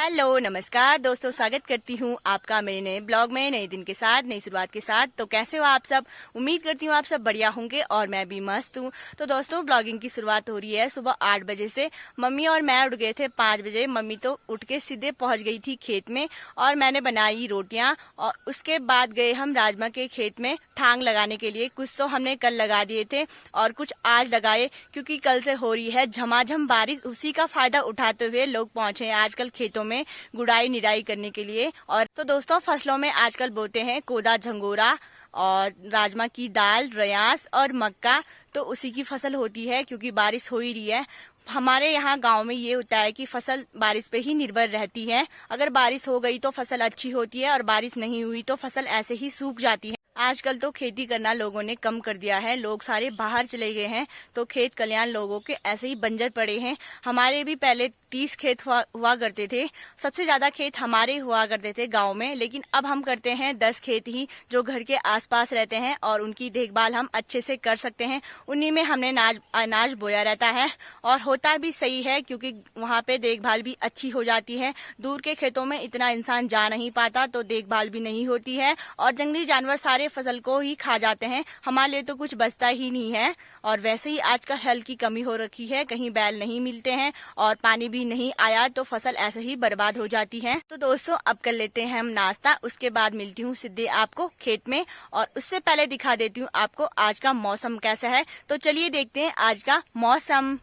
Hello नमस्कार दोस्तों, स्वागत करती हूँ आपका मेरे नए ब्लॉग में, नए दिन के साथ, नई शुरुआत के साथ। तो कैसे हो आप सब? उम्मीद करती हूँ आप सब बढ़िया होंगे और मैं भी मस्त हूँ। तो दोस्तों, ब्लॉगिंग की शुरुआत हो रही है सुबह 8 बजे से। मम्मी और मैं उठ गए थे 5 बजे। मम्मी तो उठ के सीधे पहुँच गई थी खेत में और मैंने बनाई रोटियाँ। और उसके बाद गए हम राजमा के खेत में ठांग लगाने के लिए। कुछ तो हमने कल लगा दिए थे और कुछ आज लगाए, क्योंकि कल से हो रही है झमाझम बारिश। उसी का फायदा उठाते हुए लोग पहुंचे हैं आजकल खेतों में गुड़ाई निराई करने के लिए। और तो दोस्तों, फसलों में आजकल बोते हैं कोदा, झंगोरा और राजमा की दाल, रयास और मक्का। तो उसी की फसल होती है, क्योंकि बारिश हो ही रही है। हमारे यहाँ गांव में ये होता है कि फसल बारिश पे ही निर्भर रहती है। अगर बारिश हो गई तो फसल अच्छी होती है और बारिश नहीं हुई तो फसल ऐसे ही सूख जाती है। आजकल तो खेती करना लोगों ने कम कर दिया है, लोग सारे बाहर चले गए हैं, तो खेत खलिहान लोगों के ऐसे ही बंजर पड़े हैं। हमारे भी पहले 30 खेत हुआ करते थे। सबसे ज्यादा खेत हमारे हुआ करते थे गांव में, लेकिन अब हम करते हैं 10 खेत ही, जो घर के आसपास रहते हैं और उनकी देखभाल हम अच्छे से कर सकते हैं। उन्हीं में हमने अनाज बोया रहता है और होता भी सही है, क्योंकि वहाँ पे देखभाल भी अच्छी हो जाती है। दूर के खेतों में इतना इंसान जा नहीं पाता, तो देखभाल भी नहीं होती है और जंगली जानवर सारे फसल को ही खा जाते हैं। हमारे लिए तो कुछ बचता ही नहीं है। और वैसे ही आजकल हल की कमी हो रखी है, कहीं बैल नहीं मिलते हैं और पानी भी नहीं आया, तो फसल ऐसे ही बर्बाद हो जाती है। तो दोस्तों, अब कर लेते हैं हम नाश्ता, उसके बाद मिलती हूँ सीधे आपको खेत में। और उससे पहले दिखा देती हूँ आपको आज का मौसम कैसा है। तो चलिए देखते हैं आज का मौसम।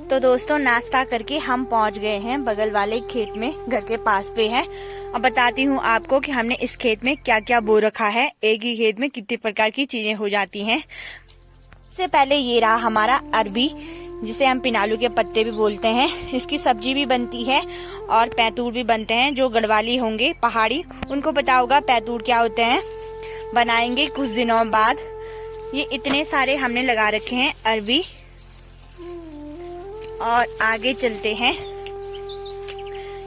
तो दोस्तों, नाश्ता करके हम पहुंच गए हैं बगल वाले खेत में, घर के पास पे है। अब बताती हूँ आपको कि हमने इस खेत में क्या क्या बो रखा है। एक ही खेत में कितने प्रकार की चीजें हो जाती हैं। सबसे पहले ये रहा हमारा अरबी, जिसे हम पिनालू के पत्ते भी बोलते हैं। इसकी सब्जी भी बनती है और पैतूर भी बनते हैं। जो गढ़वाली होंगे पहाड़ी, उनको पता होगा पैतूर क्या होते हैं। बनाएंगे कुछ दिनों बाद। ये इतने सारे हमने लगा रखे हैं अरबी। और आगे चलते हैं।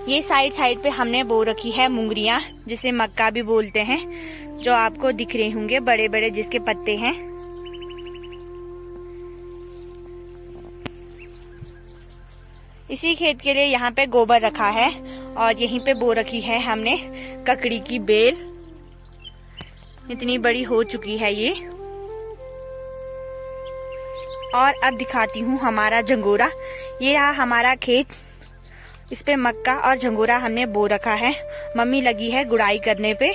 ये साइड पे हमने बो रखी है मुंगरियां, जिसे मक्का भी बोलते हैं, जो आपको दिख रहे होंगे, बड़े बड़े जिसके पत्ते हैं। इसी खेत के लिए यहाँ पे गोबर रखा है और यहीं पे बो रखी है हमने ककड़ी की बेल। इतनी बड़ी हो चुकी है ये। और अब दिखाती हूँ हमारा झंगोरा। ये रहा हमारा खेत। इस पे मक्का और झंगोरा हमने बो रखा है। मम्मी लगी है गुड़ाई करने पे।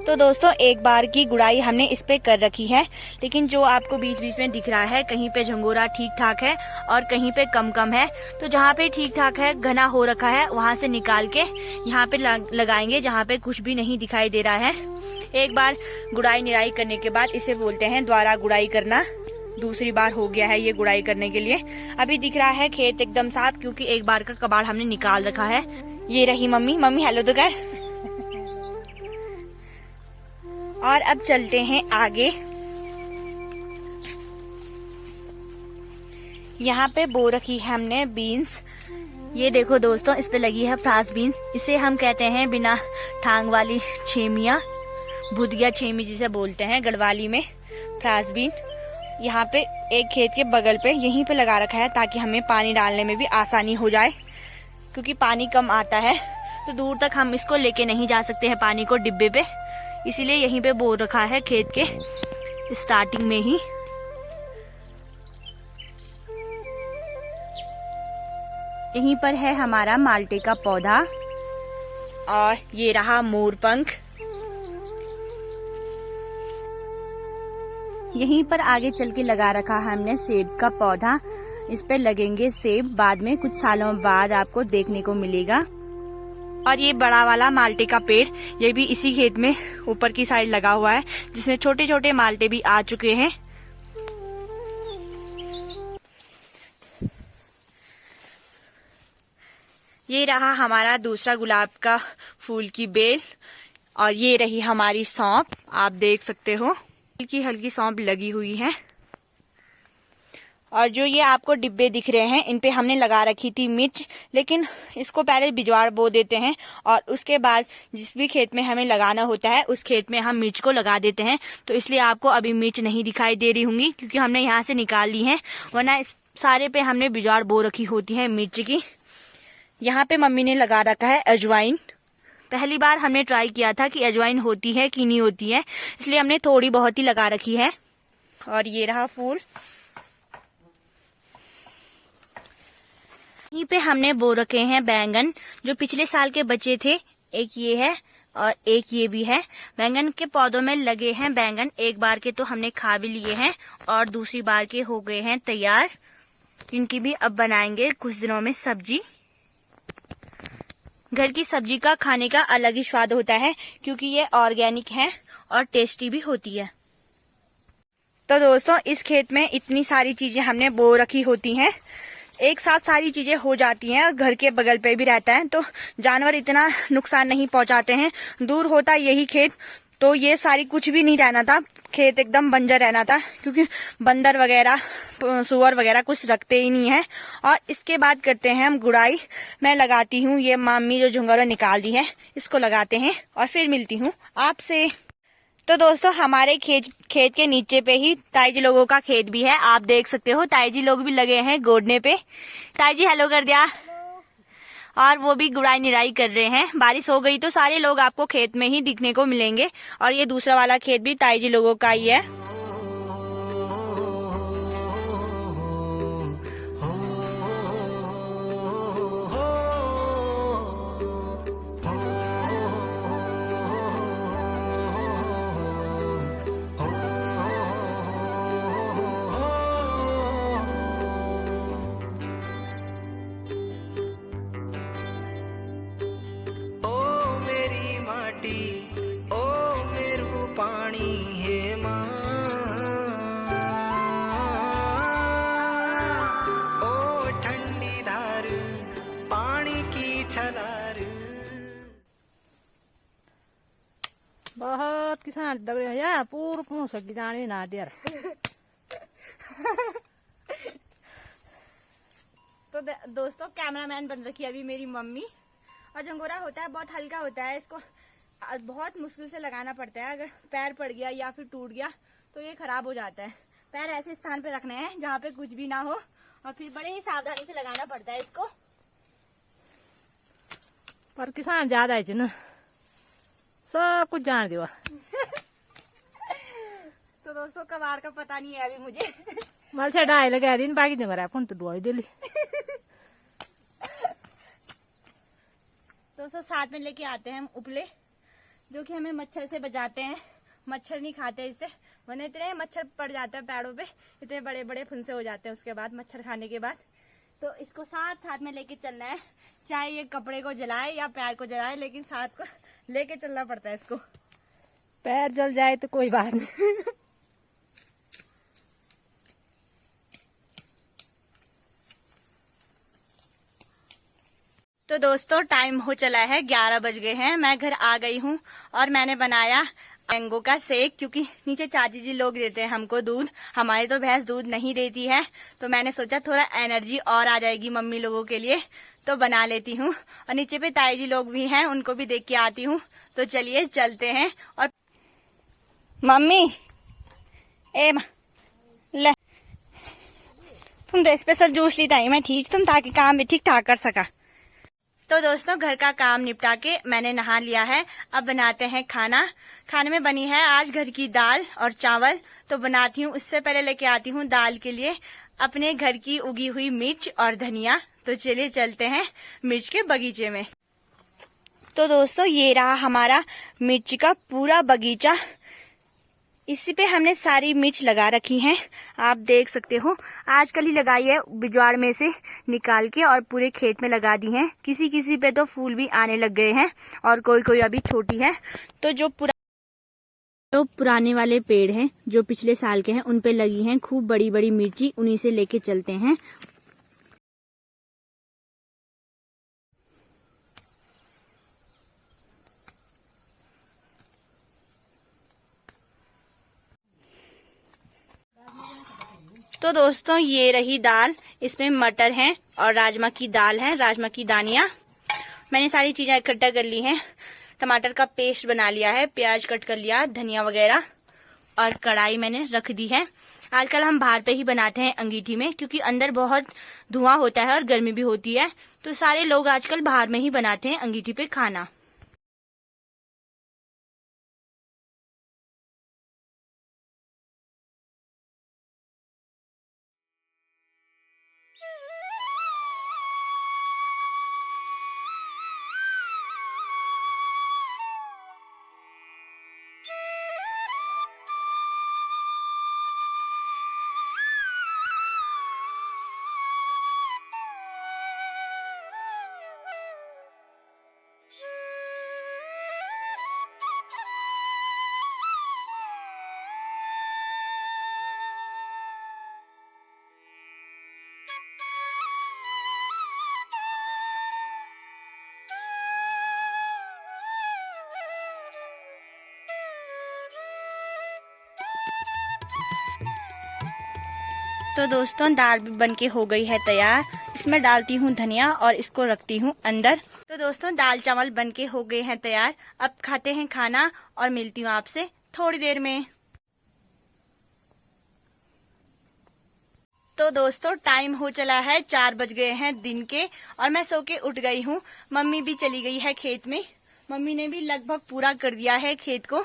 तो दोस्तों, एक बार की गुड़ाई हमने इस पे कर रखी है, लेकिन जो आपको बीच बीच में दिख रहा है, कहीं पे झंगोरा ठीक ठाक है और कहीं पे कम कम है। तो जहाँ पे ठीक ठाक है, घना हो रखा है, वहाँ से निकाल के यहाँ पे लगाएंगे, जहाँ पे कुछ भी नहीं दिखाई दे रहा है। एक बार गुड़ाई निराई करने के बाद इसे बोलते हैं दोबारा गुड़ाई करना। दूसरी बार हो गया है ये गुड़ाई करने के लिए। अभी दिख रहा है खेत एकदम साफ, क्योंकि एक बार का कबाड़ हमने निकाल रखा है। ये रही मम्मी। मम्मी हेलो तो कर। और अब चलते हैं आगे। यहाँ पे बो रखी है हमने बीन्स। ये देखो दोस्तों, इस पे लगी है फ्रांस बीन्स। इसे हम कहते हैं बिना ठांग वाली छेमिया, भुदिया छेमी जिसे बोलते हैं गढ़वाली में, फ्रांस बीन। यहाँ पे एक खेत के बगल पे यहीं पे लगा रखा है, ताकि हमें पानी डालने में भी आसानी हो जाए, क्योंकि पानी कम आता है तो दूर तक हम इसको लेके नहीं जा सकते हैं पानी को डिब्बे पे। इसीलिए यहीं पे बो रखा है खेत के स्टार्टिंग में ही। यहीं पर है हमारा माल्टे का पौधा और ये रहा मोरपंख। यहीं पर आगे चल के लगा रखा है हमने सेब का पौधा। इस पे लगेंगे सेब बाद में, कुछ सालों बाद आपको देखने को मिलेगा। और ये बड़ा वाला माल्टे का पेड़, ये भी इसी खेत में ऊपर की साइड लगा हुआ है, जिसमें छोटे छोटे माल्टे भी आ चुके हैं। ये रहा हमारा दूसरा गुलाब का फूल की बेल और ये रही हमारी सौंफ, आप देख सकते हो हल्की हल्की सौंफ लगी हुई है। और जो ये आपको डिब्बे दिख रहे हैं इन पे हमने लगा रखी थी मिर्च, लेकिन इसको पहले बिजवाड़ बो देते हैं और उसके बाद जिस भी खेत में हमें लगाना होता है उस खेत में हम मिर्च को लगा देते हैं। तो इसलिए आपको अभी मिर्च नहीं दिखाई दे रही होंगी क्योंकि हमने यहाँ से निकाल ली है, वरना इस सारे पे हमने बिजवाड़ बो रखी होती है मिर्च की। यहाँ पे मम्मी ने लगा रखा है अजवाइन। पहली बार हमने ट्राई किया था कि अजवाइन होती है कि नहीं होती है, इसलिए हमने थोड़ी बहुत ही लगा रखी है। और ये रहा फूल। यहीं पे हमने बो रखे हैं बैंगन, जो पिछले साल के बचे थे। एक ये है और एक ये भी है। बैंगन के पौधों में लगे हैं बैंगन, एक बार के तो हमने खा भी लिए हैं और दूसरी बार के हो गए हैं तैयार। इनकी भी अब बनाएंगे कुछ दिनों में सब्जी। घर की सब्जी का खाने का अलग ही स्वाद होता है क्योंकि ये ऑर्गेनिक है और टेस्टी भी होती है। तो दोस्तों इस खेत में इतनी सारी चीजें हमने बो रखी होती हैं, एक साथ सारी चीजें हो जाती हैं। घर के बगल पे भी रहता है तो जानवर इतना नुकसान नहीं पहुंचाते हैं। दूर होता यही खेत तो ये सारी कुछ भी नहीं रहना था, खेत एकदम बंजर रहना था क्योंकि बंदर वगैरह सुअर वगैरह कुछ रखते ही नहीं है। और इसके बाद करते हैं हम गुड़ाई। मैं लगाती हूँ, ये मामी जो झुंगरा निकाल दी है इसको लगाते हैं और फिर मिलती हूँ आपसे। तो दोस्तों हमारे खेत के नीचे पे ही ताई जी लोगों का खेत भी है, आप देख सकते हो। ताई जी लोग भी लगे हैं गोडने पे। ताई जी हेलो कर दिया। और वो भी गुड़ाई निराई कर रहे हैं। बारिश हो गई तो सारे लोग आपको खेत में ही दिखने को मिलेंगे। और ये दूसरा वाला खेत भी ताई जी लोगों का ही है। बहुत किसान दगड़े या पूर पहुंच सकी जाने ना देर। तो दोस्तों कैमरामैन बन रखी है अभी मेरी मम्मी। और झंगोरा होता है बहुत हल्का होता है, इसको बहुत मुश्किल से लगाना पड़ता है। अगर पैर पड़ गया या फिर टूट गया तो ये खराब हो जाता है। पैर ऐसे स्थान पे रखने हैं जहाँ पे कुछ भी ना हो और फिर बड़े ही सावधानी से लगाना पड़ता है इसको। पर किसान ज्यादा है ना, सब कुछ जान दिया। तो दोस्तों कबाड़ का पता नहीं है अभी मुझे। मल से डाई लगा दिन बाकी जगह फोन तो डुआई दिली। दोस्तों साथ में लेके आते हैं हम उपले, जो कि हमें मच्छर से बचाते हैं। मच्छर नहीं खाते इससे, वरना इतने मच्छर पड़ जाते हैं पैरों पे, इतने बड़े बड़े फुंसे हो जाते हैं उसके बाद मच्छर खाने के बाद। तो इसको साथ साथ में लेके चलना है, चाहे ये कपड़े को जलाए या पैर को जलाए, लेकिन साथ को लेके चलना पड़ता है इसको। पैर जल जाए तो कोई बात नहीं। तो दोस्तों टाइम हो चला है, 11 बज गए हैं। मैं घर आ गई हूँ और मैंने बनाया मैंगो का शेक, क्योंकि नीचे चाची जी लोग देते हैं हमको दूध, हमारी तो भैंस दूध नहीं देती है। तो मैंने सोचा थोड़ा एनर्जी और आ जाएगी मम्मी लोगों के लिए, तो बना लेती हूँ। और नीचे पे ताई जी लोग भी हैं, उनको भी देख के आती हूँ। तो चलिए चलते हैं। और मम्मी ले तुम तो स्पेशल जूस ली ताई मैं ठीक तुम, ताकि काम भी ठीक ठाक कर सका। तो दोस्तों घर का काम निपटा के मैंने नहा लिया है, अब बनाते हैं खाना। खाने में बनी है आज घर की दाल और चावल, तो बनाती हूँ। उससे पहले लेके आती हूँ दाल के लिए अपने घर की उगी हुई मिर्च और धनिया। तो चलिए चलते हैं मिर्च के बगीचे में। तो दोस्तों ये रहा हमारा मिर्च का पूरा बगीचा, इसी पे हमने सारी मिर्च लगा रखी है। आप देख सकते हो आजकल ही लगाई है, बिजवाड़ में से निकाल के और पूरे खेत में लगा दी है। किसी किसी पे तो फूल भी आने लग गए हैं और कोई कोई अभी छोटी है। तो जो पुराने वाले पेड़ हैं जो पिछले साल के हैं उन पे लगी हैं खूब बड़ी बड़ी मिर्ची, उन्हीं से लेके चलते हैं। तो दोस्तों ये रही दाल, इसमें मटर हैं और राजमा की दाल है, राजमा की दानियाँ। मैंने सारी चीजें इकट्ठा कर ली हैं। टमाटर का पेस्ट बना लिया है, प्याज कट कर लिया, धनिया वगैरह, और कढ़ाई मैंने रख दी है। आजकल हम बाहर पे ही बनाते हैं अंगीठी में, क्योंकि अंदर बहुत धुआं होता है और गर्मी भी होती है, तो सारे लोग आजकल बाहर में ही बनाते हैं अंगीठी पे खाना। तो दोस्तों दाल भी बनके हो गई है तैयार। इसमें डालती हूँ धनिया और इसको रखती हूँ अंदर। तो दोस्तों दाल चावल बनके हो गए हैं तैयार। अब खाते हैं खाना और मिलती हूँ आपसे थोड़ी देर में। तो दोस्तों टाइम हो चला है, 4 बज गए हैं दिन के, और मैं सो के उठ गई हूँ। मम्मी भी चली गई है खेत में। मम्मी ने भी लगभग पूरा कर दिया है खेत को।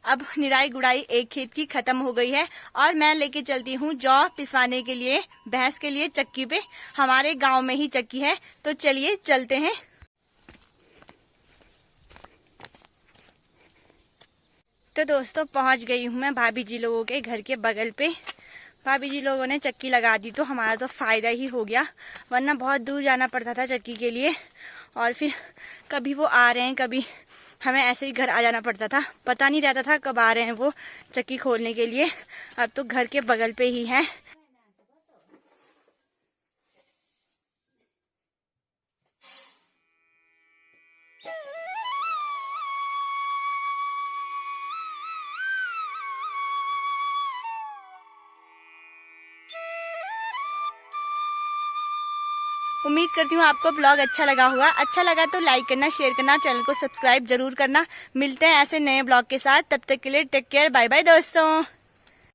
अब निराई गुड़ाई एक खेत की खत्म हो गई है और मैं लेके चलती हूँ जौ पिसवाने के लिए, भैंस के लिए चक्की पे। हमारे गांव में ही चक्की है, तो चलिए चलते हैं। तो दोस्तों पहुंच गई हूँ मैं भाभी जी लोगों के घर के बगल पे। भाभी जी लोगों ने चक्की लगा दी तो हमारा तो फायदा ही हो गया, वरना बहुत दूर जाना पड़ता था चक्की के लिए, और फिर कभी वो आ रहे हैं, कभी हमें ऐसे ही घर आ जाना पड़ता था, पता नहीं रहता था कब आ रहे हैं वो चक्की खोलने के लिए। अब तो घर के बगल पे ही है। उम्मीद करती हूँ आपको ब्लॉग अच्छा लगा होगा। अच्छा लगा तो लाइक करना, शेयर करना, चैनल को सब्सक्राइब जरूर करना। मिलते हैं ऐसे नए ब्लॉग के साथ, तब तक के लिए टेक केयर, बाय बाय दोस्तों।